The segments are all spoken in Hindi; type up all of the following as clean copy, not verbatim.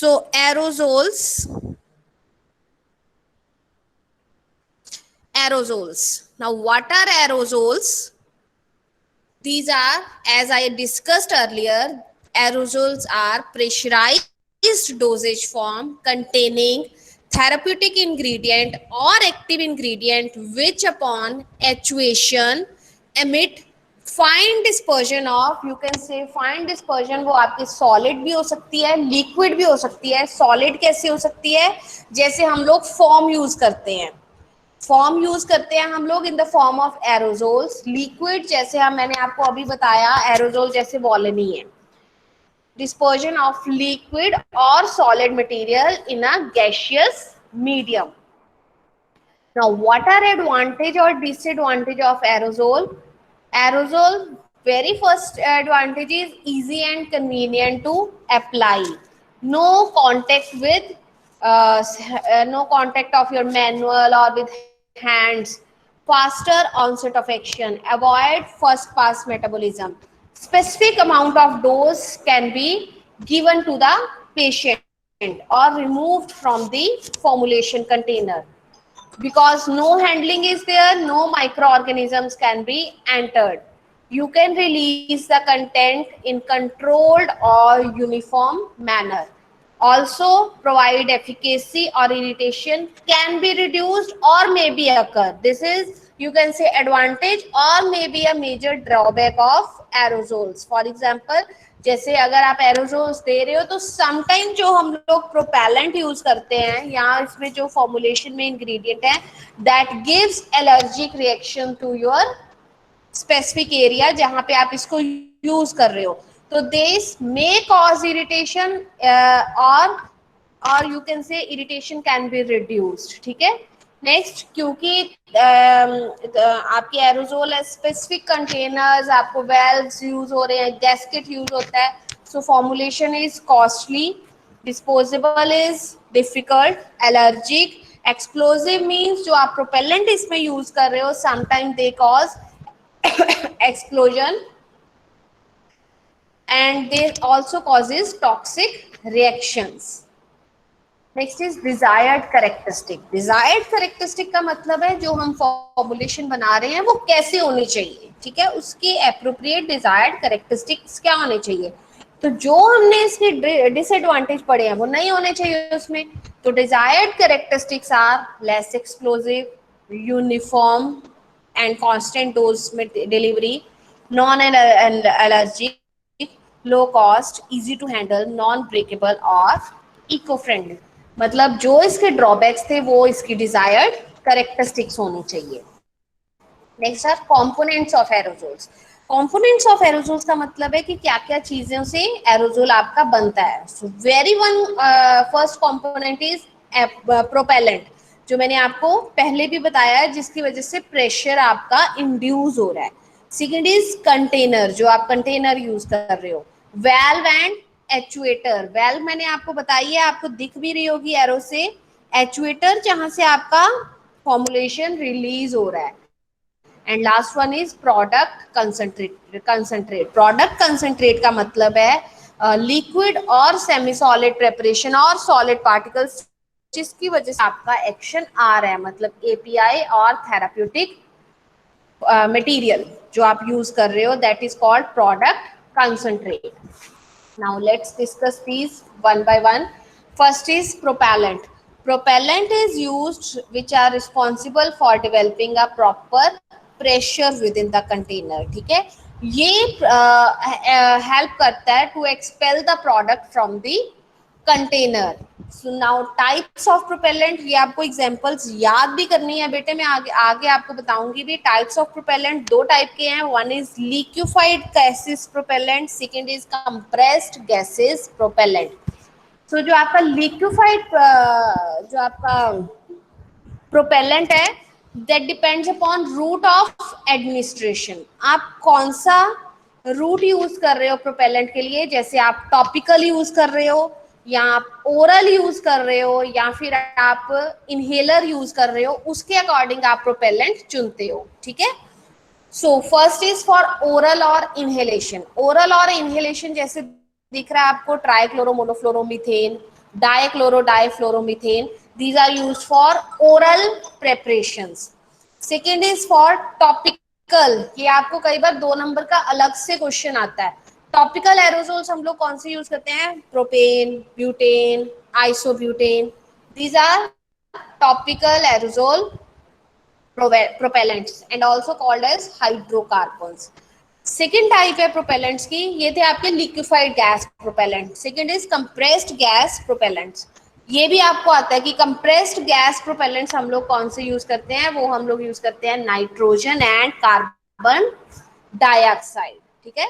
So aerosols, aerosols. Now, what are aerosols? These are, as I discussed earlier, aerosols are pressurized dosage form containing therapeutic ingredient or active ingredient which upon actuation emit fine dispersion of, you can से फाइन डिस्पर्जन, वो आपकी सॉलिड भी हो सकती है, लिक्विड भी हो सकती है. सॉलिड कैसे हो सकती है? जैसे हम लोग फॉर्म यूज करते हैं, फॉर्म यूज करते हैं हम लोग in the form of aerosols. Liquid जैसे हम, मैंने आपको अभी बताया एरोजोल जैसे वॉलनी है. डिस्पर्जन ऑफ लिक्विड और solid material in a gaseous medium. Now, what are advantage or disadvantage of aerosol? Aerosol, very first advantage is easy and convenient to apply. No contact with no contact of your manual or with hands. Faster onset of action. Avoid first pass metabolism. Specific amount of dose can be given to the patient or removed from the formulation container. Because no handling is there, no microorganisms can be entered. You can release the content in controlled or uniform manner. Also provide efficacy or irritation can be reduced or may be occur. This is, you can say, advantage or may be a major drawback of aerosols. For example, जैसे अगर आप एरोजोल्स दे रहे हो तो समटाइम जो हम लोग प्रोपेलेंट यूज करते हैं या इसमें जो फॉर्मुलेशन में इंग्रेडिएंट है, that gives allergic reaction to your specific area जहां पे आप इसको यूज कर रहे हो. तो दिस मे कॉज इरिटेशन और you can say irritation can be reduced. ठीक है. नेक्स्ट, क्योंकि आपकी एरोजोल है स्पेसिफिक कंटेनर्स, आपको वेल्व्स यूज हो रहे हैं, गैस्केट यूज होता है, so formulation is costly, disposable is difficult, allergic, explosive means जो आप प्रोपेलेंट इसमें यूज कर रहे हो sometime they cause explosion and they also causes toxic reactions. Next is desired characteristic. Desired characteristic का मतलब है जो हम फॉर्मुलेशन बना रहे हैं वो कैसे होनी चाहिए. ठीक है, उसके एप्रोप्रिएट डिजायर्ड कैरेक्टरिस्टिक्स क्या होने चाहिए. तो जो हमने इसके डिसएडवांटेज पढ़े हैं वो नहीं होने चाहिए उसमें. तो desired characteristics are less explosive, uniform and constant dose delivery, non-allergic, low cost, easy to handle, non-breakable और eco-friendly. मतलब जो इसके ड्रॉबैक्स थे वो इसकी डिजायर्ड कैरेक्टरिस्टिक्स होनी चाहिए. Next are components of aerosols. Components of aerosols का मतलब है कि क्या क्या चीजों से एरोजोल आपका बनता है. So very one first component is propellant, जो मैंने आपको पहले भी बताया है, जिसकी वजह से प्रेशर आपका इंड्यूस हो रहा है. सेकेंड इज कंटेनर, जो आप कंटेनर यूज कर रहे हो. Valve and actuator. वेल्व मैंने आपको बताई है, आपको दिख भी रही होगी एरो से. एक्चुएटर जहां से आपका फॉर्मुलेशन रिलीज हो रहा है. And last one is product concentrate. Product concentrate का मतलब है लिक्विड और सेमी सॉलिड प्रेपरेशन और सॉलिड पार्टिकल्स जिसकी वजह से आपका एक्शन आ रहा है, मतलब एपीआई और थेराप्यूटिक मटेरियल जो आप यूज कर रहे हो, that is called product concentrate. Now let's discuss these one by one. First is propellant. Propellant is used which are responsible for developing a proper pressure within the container. ठीक है, ये हेल्प करता है to expel the product from the container. So now types of propellant, ये आपको examples याद भी करनी है बेटे. मैं आगे आपको बताऊंगी भी. types of propellant दो टाइप के हैं. one is liquefied gases propellant, second is compressed gases propellant. तो जो आपका लिक्विफाइड जो आपका प्रोपेलेंट है, that depends upon route of administration. आप कौन सा रूट यूज कर रहे हो प्रोपेलेंट के लिए. जैसे आप टॉपिकल यूज कर रहे हो, या आप ओरल यूज कर रहे हो, या फिर आप इनहेलर यूज कर रहे हो, उसके अकॉर्डिंग आप प्रोपेलेंट चुनते हो. ठीक है. So first is for oral और इनहेलेशन. ओरल और इनहेलेशन जैसे दिख रहा है आपको, trichloromonofluoromethane, dichloro difluoromethane, these are used for oral preparations. Second is for topical, ये आपको कई बार 2 नंबर का अलग से क्वेश्चन आता है। टॉपिकल एरोसोल्स हम लोग कौन से यूज करते हैं, propane, butane, isobutane, these are topical aerosol propellants and also called as hydrocarbons. Second type है प्रोपेलेंट्स की, ये थे आपके liquefied gas propellant. Second is compressed gas propellants. ये भी आपको आता है कि कंप्रेस्ड गैस प्रोपेलेंट्स हम लोग कौन से यूज करते हैं, वो हम लोग यूज करते हैं नाइट्रोजन एंड कार्बन डाइऑक्साइड। ठीक है,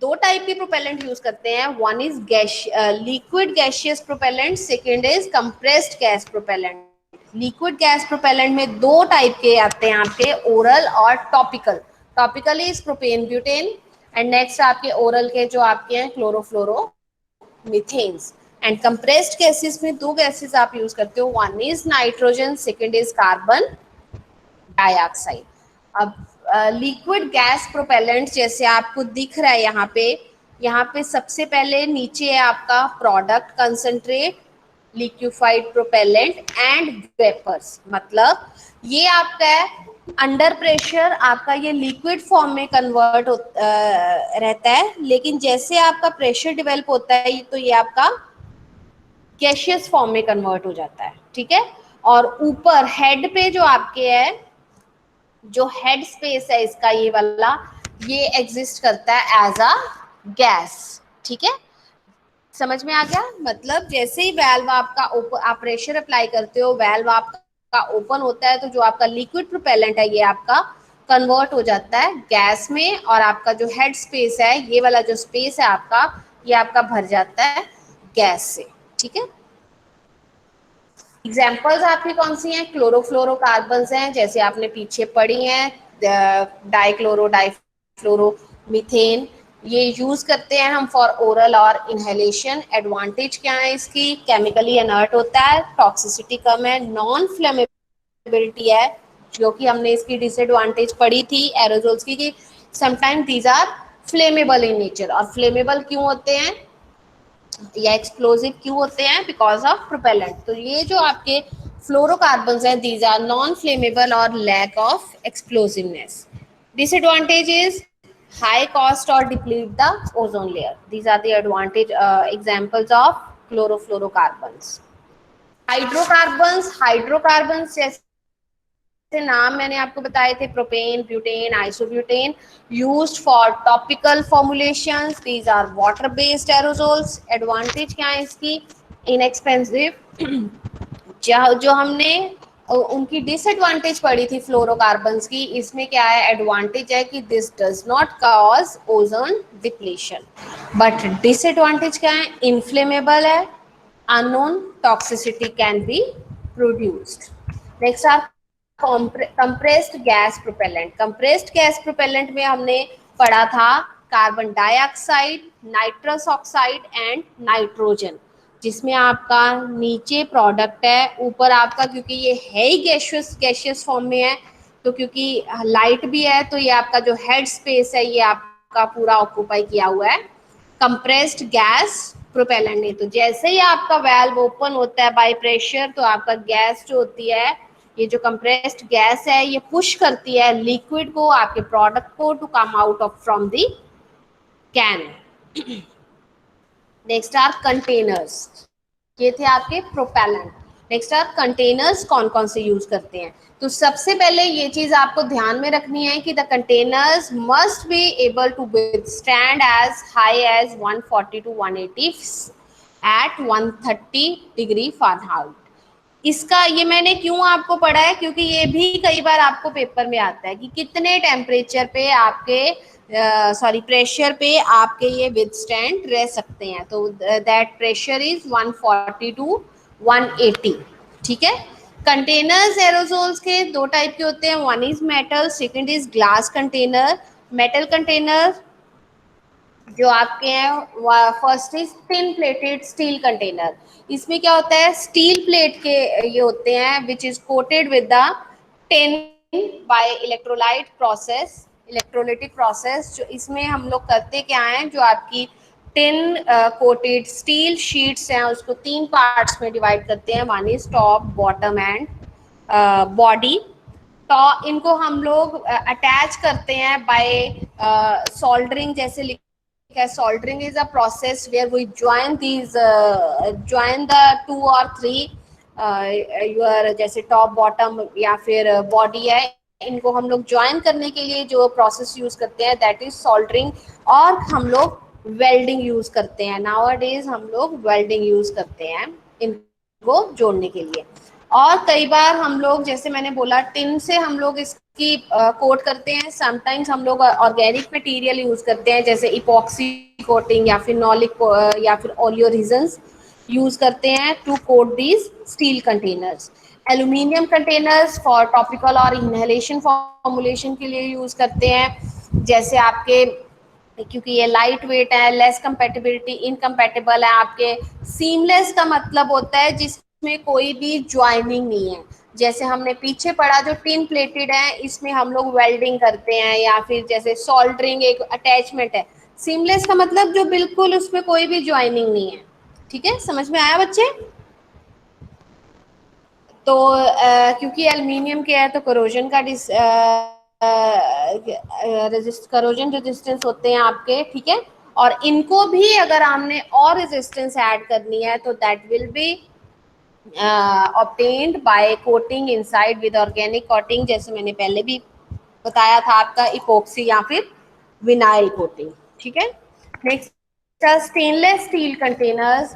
2 टाइप के प्रोपेलेंट यूज करते हैं, one is gas liquid gaseous propellant, second is compressed gas propellant. Liquid gas propellant में 2 टाइप के आते हैं आपके, ओरल और topical. Topical is propane butane and next आपके ओरल के जो आपके हैं क्लोरोफ्लोरो मीथेन्स। एंड कंप्रेस्ड गैसेस में 2 गैसेस आप यूज करते हो, one is nitrogen, second is carbon dioxide. अब लिक्विड गैस प्रोपेलेंट जैसे आपको दिख रहा है यहाँ पे सबसे पहले नीचे है आपका product concentrate, liquefied propellant and vapours. मतलब ये आपका है अंडर प्रेशर आपका ये लिक्विड फॉर्म में कन्वर्ट रहता है, लेकिन जैसे आपका प्रेशर डेवलप होता है तो ये आपका गैसियस फॉर्म में कन्वर्ट हो जाता है। ठीक है, और ऊपर हेड पे जो आपके है, जो हेड स्पेस है इसका ये वाला, ये एग्जिस्ट करता है एज अ गैस। ठीक है, समझ में आ गया। मतलब जैसे ही वेल्व आपका आप प्रेशर अप्लाई करते हो, वेल्व आपका ओपन होता है, तो जो आपका लिक्विड प्रोपेलेंट है ये आपका कन्वर्ट हो जाता है गैस में, और आपका जो हेड स्पेस है, ये वाला जो स्पेस है आपका, ये आपका भर जाता है गैस से। ठीक है, एग्जाम्पल्स आपकी कौन सी हैं, क्लोरोफ्लोरोकार्बन्स हैं, जैसे आपने पीछे पढ़ी हैं, डाइक्लोरो डाइफ्लोरो मीथेन, ये यूज करते हैं हम फॉर ओरल और इनहेलेशन। एडवांटेज क्या है इसकी, केमिकली इनर्ट होता है, टॉक्सिसिटी कम है, नॉन फ्लेमेबिलिटी है, जो कि हमने इसकी डिसएडवांटेज पढ़ी थी एरोजोल्स की, कि sometime these are flammable in nature. और फ्लेमेबल क्यों होते हैं या एक्सप्लोजिव क्यों होते हैं, बिकॉज ऑफ प्रोपेलेंट। तो ये जो आपके फ्लोरोकार्बन्स हैं, दीज आर नॉन फ्लेमेबल और lack of explosiveness. Disadvantage is high cost or deplete the ozone layer. These are the advantage examples of chlorofluorocarbons. Hydrocarbons जैसे नाम मैंने आपको बताए थे, propane, butane, isobutane, used for topical formulations, these are water based aerosols. Advantage क्या है इसकी, इनएक्सपेंसिव। जो हमने उनकी डिसएडवांटेज पड़ी थी फ्लोरोकार्बन्स की, इसमें क्या है एडवांटेज है कि this does not cause ozone depletion, but disadvantage क्या है, इनफ्लेमेबल है, unknown toxicity can be produced. Next are compressed gas propellant. Compressed gas propellant में हमने पढ़ा था carbon dioxide, nitrous oxide and nitrogen, जिसमें आपका नीचे प्रोडक्ट है, ऊपर आपका क्योंकि ये है ही गैशियस फॉर्म में है, तो क्योंकि लाइट भी है, तो ये आपका जो हेड स्पेस है ये आपका पूरा ऑक्यूपाई किया हुआ है कंप्रेस्ड गैस प्रोपेलेंट ने। तो जैसे ही आपका वेल्व ओपन होता है बाय प्रेशर, तो आपका गैस जो होती है, ये जो कंप्रेस्ड गैस है, ये पुश करती है लिक्विड को, आपके प्रोडक्ट को, to come out of from the can. Next are containers, ये थे आपके प्रोपेलेंट। नेक्स्ट आर कंटेनर्स, कौन कौन से यूज करते हैं, तो सबसे पहले ये चीज आपको ध्यान में रखनी है कि the containers must be able to withstand as high as 140 to 180 at 130 degree Fahrenheit. इसका ये मैंने क्यों आपको पढ़ा है, क्योंकि ये भी कई बार आपको पेपर में आता है कि कितने टेम्परेचर पे आपके प्रेशर पे आपके ये विथस्टैंड रह सकते हैं। तो दैट प्रेशर इज 140 to 180। ठीक है, कंटेनर्स एरोसोल्स के 2 टाइप के होते हैं, one is metal, second is glass container. Metal container जो आपके हैं, first is thin plated steel container. इसमें क्या होता है, स्टील प्लेट के ये होते हैं which is coated with the tin by electrolyte process, electrolytic process. जो इसमें हम लोग करते क्या है, जो आपकी टिन कोटेड स्टील शीट्स हैं, उसको 3 पार्ट्स में डिवाइड करते हैं, one is top, bottom and body. तो इनको हम लोग अटैच करते हैं बाय सोल्डरिंग, जैसे लिखा है soldering is a process where we join these join the 2 और 3 योर, जैसे टॉप बॉटम या फिर बॉडी है, इनको हम लोग ज्वाइन करने के लिए जो प्रोसेस यूज करते हैं दैट इज सोल्डरिंग। और हम लोग वेल्डिंग यूज करते हैं, नाउअडेज हम लोग वेल्डिंग यूज करते हैं इनको जोड़ने के लिए। और कई बार हम लोग, जैसे मैंने बोला, टिन से हम लोग इसकी कोट करते हैं, समटाइम्स हम लोग ऑर्गेनिक मटेरियल यूज करते हैं जैसे इपॉक्सी कोटिंग या फिर नॉलिक या फिर ओलियो रिजन्स यूज करते हैं to coat these steel containers. Aluminium containers for topical और इनहेलेशन फॉर्मुलेशन के लिए यूज करते हैं, जैसे आपके, क्योंकि ये लाइट वेट है, लेस कंपेटिबिलिटी, इनकम्पेटेबल है आपके। सीमलेस का मतलब होता है जिसमें कोई भी ज्वाइनिंग नहीं है, जैसे हमने पीछे पढ़ा जो टिन प्लेटेड है इसमें हम लोग वेल्डिंग करते हैं, या फिर जैसे सोल्डरिंग एक अटैचमेंट है। सीमलेस का मतलब जो बिल्कुल उसमें कोई भी ज्वाइनिंग नहीं है। ठीक है, समझ में आया बच्चे? तो क्योंकि एल्युमिनियम के है तो करोजन का करोजन रेजिस्टेंस होते हैं आपके, ठीक है। और इनको भी अगर हमने और रेजिस्टेंस ऐड करनी है तो that will be obtained by coating inside with organic coating, जैसे मैंने पहले भी बताया था आपका इपोक्सी या फिर विनाइल कोटिंग। ठीक है, नेक्स्ट स्टेनलेस स्टील कंटेनर्स।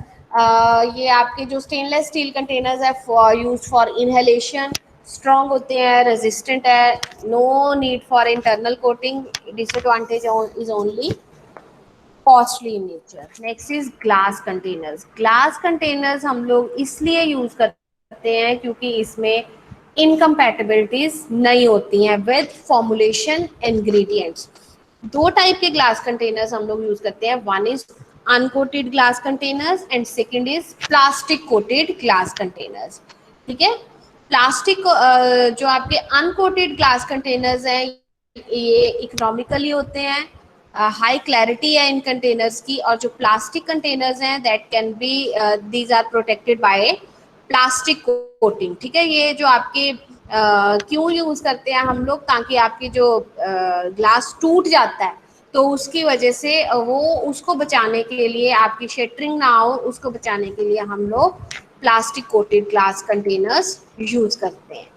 ये आपके जो स्टेनलेस स्टील कंटेनर्स है for use for inhalation, strong होते हैं, रेजिस्टेंट है, no need for internal coating. Disadvantage is only costly in nature. Next is glass containers. Glass containers हम लोग इसलिए यूज करते हैं क्योंकि इसमें इनकम्पैटिबिलिटीज नहीं होती हैं विद फॉर्मुलेशन इंग्रेडिएंट्स। दो टाइप के ग्लास कंटेनर्स हम लोग यूज करते हैं, one is uncoated glass containers and second is plastic coated glass containers. ठीक है, प्लास्टिक जो आपके अनकोटेड ग्लास कंटेनर्स हैं ये इकोनॉमिकली होते हैं, हाई क्लैरिटी है इन कंटेनर्स की। और जो प्लास्टिक कंटेनर्स हैं that can be these are protected by plastic coating. ठीक है, ये जो आपके क्यों यूज करते हैं हम लोग, ताकि आपकी जो ग्लास टूट जाता है तो उसकी वजह से वो उसको बचाने के लिए, आपकी शेटरिंग ना हो उसको बचाने के लिए हम लोग plastic coated glass containers use करते हैं।